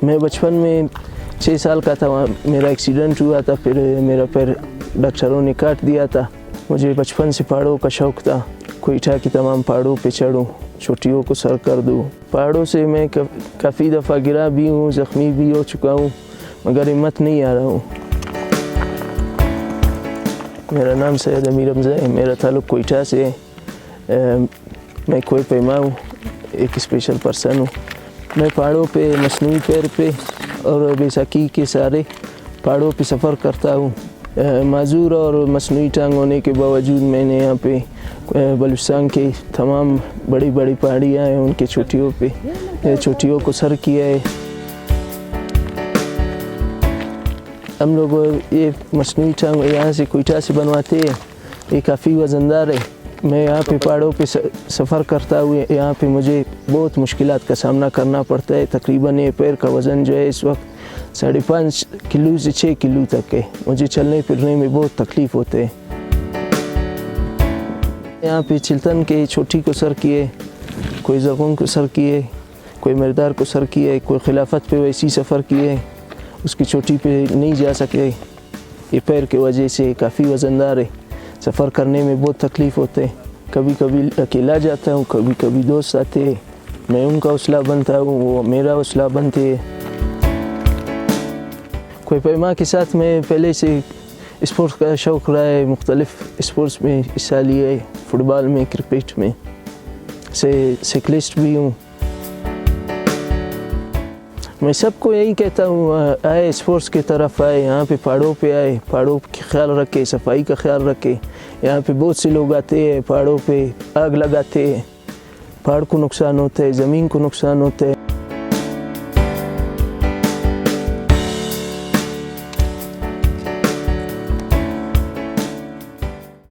میں بچپن میں 6 سال کا تھا، میرا ایکسیڈنٹ ہوا تھا، پھر میرا پیر ڈاکٹروں نے کاٹ دیا تھا۔ مجھے بچپن سے پہاڑوں کا شوق تھا، کوئٹہ کی تمام پہاڑوں پہ چڑھوں، چوٹیوں کو سر کر دوں۔ پہاڑوں سے میں کافی دفعہ گرا بھی ہوں، زخمی بھی ہو چکا ہوں، مگر ہمت نہیں آ رہا ہوں۔ میرا نام سید امیر حمزہ ہے، میرا تعلق کوئٹہ سے ہے۔ میں کوہ پیما ہوں، ایک اسپیشل پرسن ہوں۔ میں پہاڑوں پہ مصنوعی پیر پہ اور بیساکھی کے سارے پہاڑوں پہ سفر کرتا ہوں۔ معذور اور مصنوعی ٹانگ ہونے کے باوجود میں نے یہاں پہ بلوچستان کے تمام بڑی بڑی پہاڑیاں ہیں، ان کے چوٹیوں پہ چوٹیوں کو سر کیا ہے۔ ہم لوگ یہ مصنوعی ٹانگ یہاں سے کوئٹہ سے بنواتے ہیں، یہ کافی وزندار ہے۔ میں یہاں پہ پہاڑوں پہ سفر کرتا ہوں، یہاں پہ مجھے بہت مشکلات کا سامنا کرنا پڑتا ہے۔ تقریباً یہ پیر کا وزن جو ہے اس وقت 5.5 کلو سے 6 کلو تک ہے۔ مجھے چلنے پھرنے میں بہت تکلیف ہوتے ہیں۔ یہاں پہ چلتن کے چوٹی کو سر کیے، کوئی زرغون کو سر کیے، کوئی مردار کو سر کیے، کوئی خلافت پہ ویسی سفر کیے، اس کی چوٹی پہ نہیں جا سکے۔ یہ پیر کی وجہ سے کافی وزندار ہے، سفر کرنے میں بہت تکلیف ہوتے ہیں۔ کبھی کبھی اکیلا جاتا ہوں، کبھی کبھی دوست آتے ہیں، میں ان کا حوصلہ بنتا ہوں، وہ میرا حوصلہ بنتے ہیں۔ کوہ پیما کے ساتھ میں پہلے سے اسپورٹس کا شوق رہا ہے، مختلف اسپورٹس میں حصہ لیا ہے، فٹ بال میں، کرکٹ میں، سائیکلسٹ بھی ہوں۔ میں سب کو یہی کہتا ہوں، آئے اسپورٹس کی طرف آئے، یہاں پہ پہاڑوں پہ آئے، پہاڑوں کا خیال رکھے، صفائی کا خیال رکھے۔ یہاں پہ بہت سے لوگ آتے ہیں، پہاڑوں پہ آگ لگاتے ہیں، پہاڑ کو نقصان ہوتا ہے، زمین کو نقصان ہوتا ہے۔